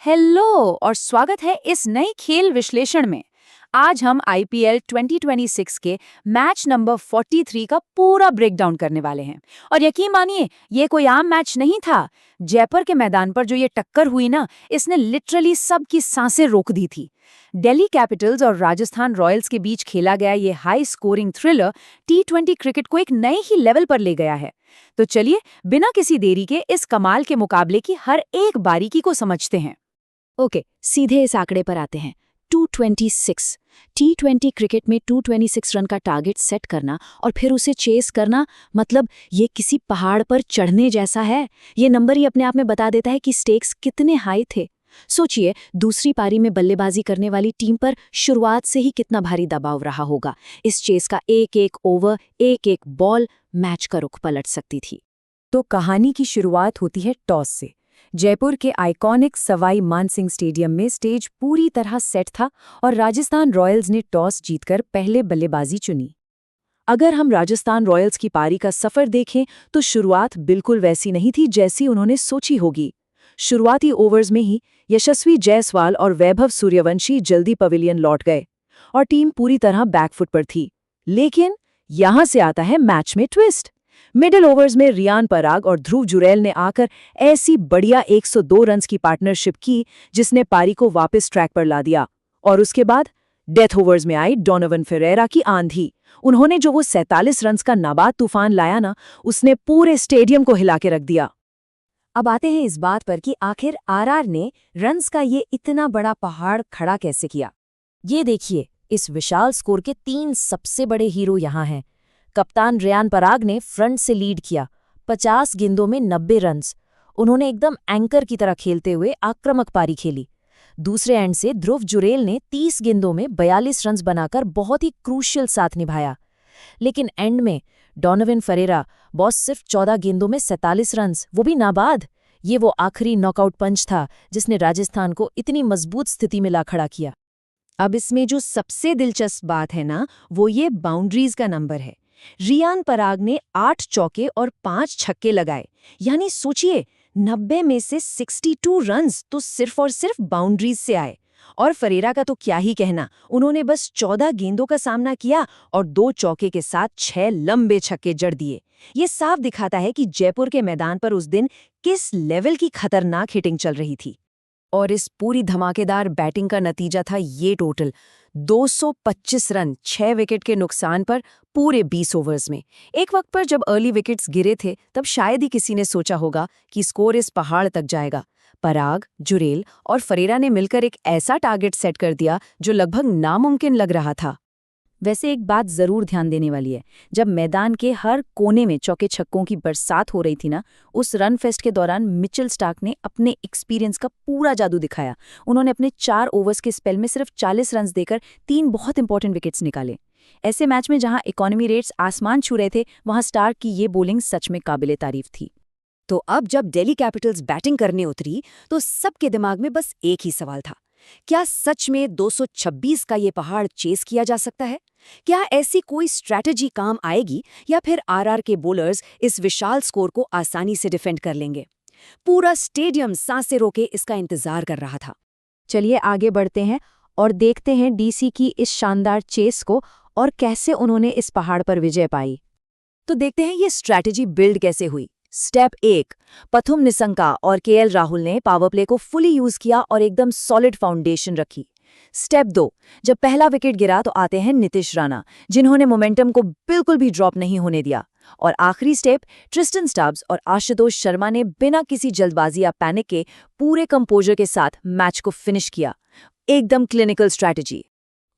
Hello और स्वागत है इस नई खेल विश्लेषण में। आज हम आईपीएल 2026 के मैच नंबर 43 का पूरा ब्रेकडाउन करने वाले हैं। और यकीन मानिए, ये कोई आम मैच नहीं था। जयपुर के मैदान पर जो ये टक्कर हुई ना, इसने लिटरली सबकी सांसें रोक दी थी। दिल्ली कैपिटल्स और राजस्थान रॉयल्स के बीच खेला गया ये हाई स्कोरिंग थ्रिलर टी20 क्रिकेट को एक नए ही लेवल पर ले गया है। तो चलिए, बिना किसी देरी के इस कमाल के मुकाबले की हर एक बारीकी को समझते हैं। ओके, सीधे इस आंकड़े पर आते हैं। 226 टी20 क्रिकेट में 226 रन का टारगेट सेट करना और फिर उसे चेस करना, मतलब ये किसी पहाड़ पर चढ़ने जैसा है। ये नंबर ही अपने आप में बता देता है कि स्टेक्स कितने हाई थे। सोचिए, दूसरी पारी में बल्लेबाजी करने वाली टीम पर शुरुआत से ही कितना भारी दबाव रहा होगा। इस चेस का एक एक ओवर, एक एक बॉल मैच का रुख पलट सकती थी। तो कहानी की शुरुआत होती है टॉस से। जयपुर के आइकॉनिक सवाई मानसिंह स्टेडियम में स्टेज पूरी तरह सेट था और राजस्थान रॉयल्स ने टॉस जीतकर पहले बल्लेबाजी चुनी। अगर हम राजस्थान रॉयल्स की पारी का सफर देखें तो शुरुआत बिल्कुल वैसी नहीं थी जैसी उन्होंने सोची होगी। शुरुआती ओवर्स में ही यशस्वी जायसवाल और वैभव सूर्यवंशी जल्दी पवेलियन लौट गए और टीम पूरी तरह बैकफुट पर थी। लेकिन यहां से आता है मैच में ट्विस्ट। मिडिल ओवर्स में रियान पराग और ध्रुव जुरैल ने आकर ऐसी बढ़िया 102 रन्स की पार्टनरशिप की जिसने पारी को वापस ट्रैक पर ला दिया। और उसके बाद डेथ ओवर्स में आई डोनोवन फेरेरा की आंधी। उन्होंने जो वो 47 रन्स का नाबाद तूफान लाया ना, उसने पूरे स्टेडियम को हिला के रख दिया। अब आते हैं इस बात पर कि आखिर आरआर ने रन्स का ये इतना बड़ा पहाड़ खड़ा कैसे किया। ये देखिए, इस विशाल स्कोर के 3 सबसे बड़े हीरो यहाँ हैं। कप्तान रियान पराग ने फ्रंट से लीड किया, 50 गेंदों में 90 रन्स। उन्होंने एकदम एंकर की तरह खेलते हुए आक्रामक पारी खेली। दूसरे एंड से ध्रुव जुरैल ने 30 गेंदों में 42 रन्स बनाकर बहुत ही क्रूशियल साथ निभाया। लेकिन एंड में डोनोवन फेरेरा बॉस सिर्फ 14 गेंदों में 47 रन्स, वो भी नाबाद। ये वो आखिरी नॉकआउट पंच था जिसने राजस्थान को इतनी मजबूत स्थिति में ला खड़ा किया। अब इसमें जो सबसे दिलचस्प बात है ना, वो ये बाउंड्रीज का नंबर है। रियान पराग ने 8 चौके और 5 छक्के लगाए, यानी सोचिए 90 में से 62 रन्स तो सिर्फ और सिर्फ बाउंड्रीज से आए। और फरेरा का तो क्या ही कहना, उन्होंने बस 14 गेंदों का सामना किया और 2 चौके के साथ 6 लंबे छक्के जड़ दिए। ये साफ दिखाता है कि जयपुर के मैदान पर उस दिन किस लेवल की खतरनाक हिटिंग चल रही थी। और इस पूरी धमाकेदार बैटिंग का नतीजा था ये टोटल 225 रन 6 विकेट के नुकसान पर पूरे 20 ओवर्स में। एक वक्त पर जब अर्ली विकेट्स गिरे थे तब शायद ही किसी ने सोचा होगा कि स्कोर इस पहाड़ तक जाएगा। पराग, जुरैल और फरेरा ने मिलकर एक ऐसा टारगेट सेट कर दिया जो लगभग नामुमकिन लग रहा था। वैसे एक बात जरूर ध्यान देने वाली है, जब मैदान के हर कोने में चौके छक्कों की बरसात हो रही थी ना, उस रन फेस्ट के दौरान मिचेल स्टार्क ने अपने एक्सपीरियंस का पूरा जादू दिखाया। उन्होंने अपने 4 ओवर्स के स्पेल में सिर्फ 40 रन देकर 3 बहुत इंपॉर्टेंट विकेट्स निकाले। ऐसे मैच में जहां इकोनॉमी रेट्स आसमान छू रहे थे, वहां स्टार्क की ये बॉलिंग सच में काबिले तारीफ थी। तो अब जब दिल्ली कैपिटल्स बैटिंग करने उतरी तो सबके दिमाग में बस एक ही सवाल था, क्या सच में 226 का ये पहाड़ चेस किया जा सकता है? क्या ऐसी कोई स्ट्रैटेजी काम आएगी या फिर आरआर के बॉलर्स इस विशाल स्कोर को आसानी से डिफेंड कर लेंगे? पूरा स्टेडियम सांसें रोके इसका इंतजार कर रहा था। चलिए आगे बढ़ते हैं और देखते हैं डीसी की इस शानदार चेस को और कैसे उन्होंने इस पहाड़ पर विजय पाई। तो देखते हैं ये स्ट्रैटेजी बिल्ड कैसे हुई। स्टेप 1, पथुम निसंका और केएल राहुल ने पावर प्ले को फुली यूज किया और एकदम सॉलिड फाउंडेशन रखी। स्टेप 2, जब पहला विकेट गिरा तो आते हैं नीतीश राणा, जिन्होंने मोमेंटम को बिल्कुल भी ड्रॉप नहीं होने दिया। और आखिरी स्टेप, ट्रिस्टन स्टब्स और आशुतोष शर्मा ने बिना किसी जल्दबाजी या पैनिक के पूरे कंपोजर के साथ मैच को फिनिश किया। एकदम क्लिनिकल स्ट्रैटेजी।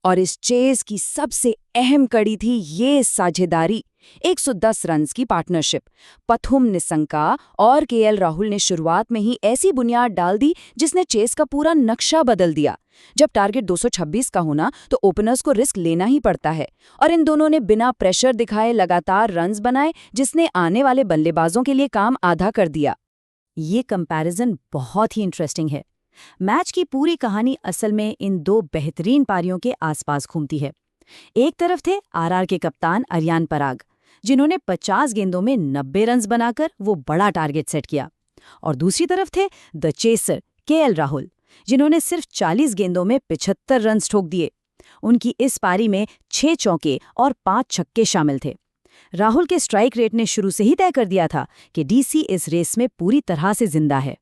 और इस चेस की सबसे अहम कड़ी थी ये साझेदारी, 110 रन्स की पार्टनरशिप। पथुम निसंका और केएल राहुल ने शुरुआत में ही ऐसी बुनियाद डाल दी जिसने चेस का पूरा नक्शा बदल दिया। जब टारगेट 226 का होना तो ओपनर्स को रिस्क लेना ही पड़ता है, और इन दोनों ने बिना प्रेशर दिखाए लगातार रन्स बनाए, जिसने आने वाले बल्लेबाजों के लिए काम आधा कर दिया। ये कंपैरिजन बहुत ही इंटरेस्टिंग है। मैच की पूरी कहानी असल में इन 2 बेहतरीन पारियों के आसपास घूमती है। एक तरफ थे आरआर के कप्तान रियान पराग, जिन्होंने 50 गेंदों में 90 रन्स बनाकर वो बड़ा टारगेट सेट किया। और दूसरी तरफ थे द चेसर केएल राहुल, जिन्होंने सिर्फ 40 गेंदों में 75 रन ठोक दिए। उनकी इस पारी में 6 चौके और 5 छक्के शामिल थे। राहुल के स्ट्राइक रेट ने शुरू से ही तय कर दिया था कि डीसी इस रेस में पूरी तरह से जिंदा है।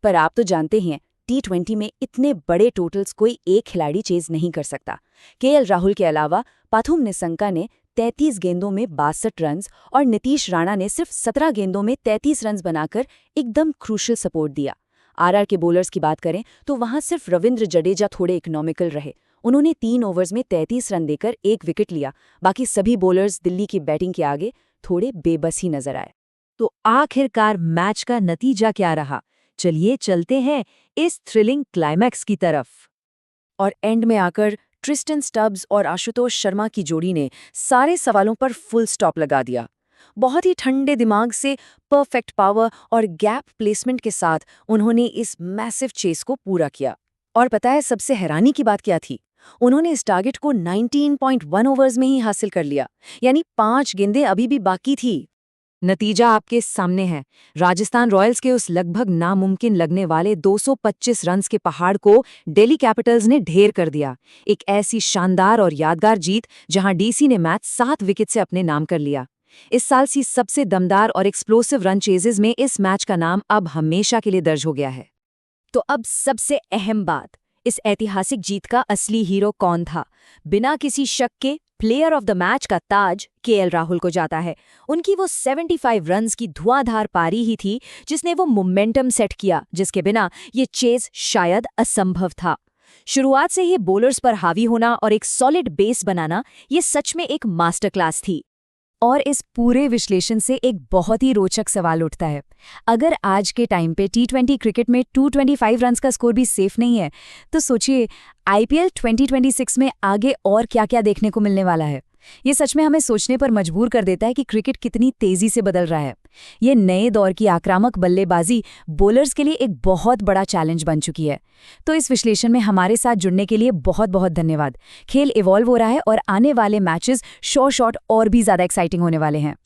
पर आप तो जानते हैं, T20 में इतने बड़े टोटल्स कोई एक खिलाड़ी चेज नहीं कर सकता। केएल राहुल के अलावा पाथुम निसंका ने 33 गेंदों में 62 रन और नीतीश राणा ने सिर्फ 17 गेंदों में 33 रन बनाकर एकदम क्रूशियल सपोर्ट दिया। आरआर के बॉलर्स की बात करें तो वहां सिर्फ रविंद्र जडेजा थोड़े इकोनॉमिकल रहे। उन्होंने 3 ओवर्स में 33 रन देकर 1 विकेट लिया। बाकी सभी बॉलर्स दिल्ली की बैटिंग के आगे थोड़े बेबस ही नजर आए। तो आखिरकार मैच का नतीजा क्या रहा? चलिए चलते हैं इस थ्रिलिंग क्लाइमैक्स की तरफ। और एंड में आकर ट्रिस्टन स्टब्स और आशुतोष शर्मा की जोड़ी ने सारे सवालों पर फुल स्टॉप लगा दिया। बहुत ही ठंडे दिमाग से परफेक्ट पावर और गैप प्लेसमेंट के साथ उन्होंने इस मैसिव चेस को पूरा किया। और पता है सबसे हैरानी की बात क्या थी? उन्होंने इस टारगेट को 19.1 ओवर्स में ही हासिल कर लिया, यानी 5 गेंदें अभी भी बाकी थी। नतीजा आपके सामने है। राजस्थान रॉयल्स के उस लगभग नामुमकिन लगने वाले 225 रन के पहाड़ को दिल्ली कैपिटल्स ने ढेर कर दिया। एक ऐसी शानदार और यादगार जीत जहां डीसी ने मैच 7 विकेट से अपने नाम कर लिया। इस साल की सबसे दमदार और एक्सप्लोसिव रन चेजेस में इस मैच का नाम अब हमेशा के लिए दर्ज हो गया है। तो अब सबसे अहम बात, इस ऐतिहासिक जीत का असली हीरो कौन था? बिना किसी शक के प्लेयर ऑफ द मैच का ताज केएल राहुल को जाता है। उनकी वो 75 रन्स की धुआंधार पारी ही थी जिसने वो मोमेंटम सेट किया, जिसके बिना ये चेज शायद असंभव था। शुरुआत से ही बॉलर्स पर हावी होना और एक सॉलिड बेस बनाना, ये सच में एक मास्टर क्लास थी। और इस पूरे विश्लेषण से एक बहुत ही रोचक सवाल उठता है। अगर आज के टाइम पे T20 क्रिकेट में 225 रन्स का स्कोर भी सेफ नहीं है, तो सोचिए IPL 2026 में आगे और क्या-क्या देखने को मिलने वाला है। ये सच में हमें सोचने पर मजबूर कर देता है कि क्रिकेट कितनी तेजी से बदल रहा है। ये नए दौर की आक्रामक बल्लेबाजी बॉलर्स के लिए एक बहुत बड़ा चैलेंज बन चुकी है। तो इस विश्लेषण में हमारे साथ जुड़ने के लिए बहुत बहुत धन्यवाद। खेल इवॉल्व हो रहा है और आने वाले मैचेस शॉर्ट और भी ज़्यादा एक्साइटिंग होने वाले हैं।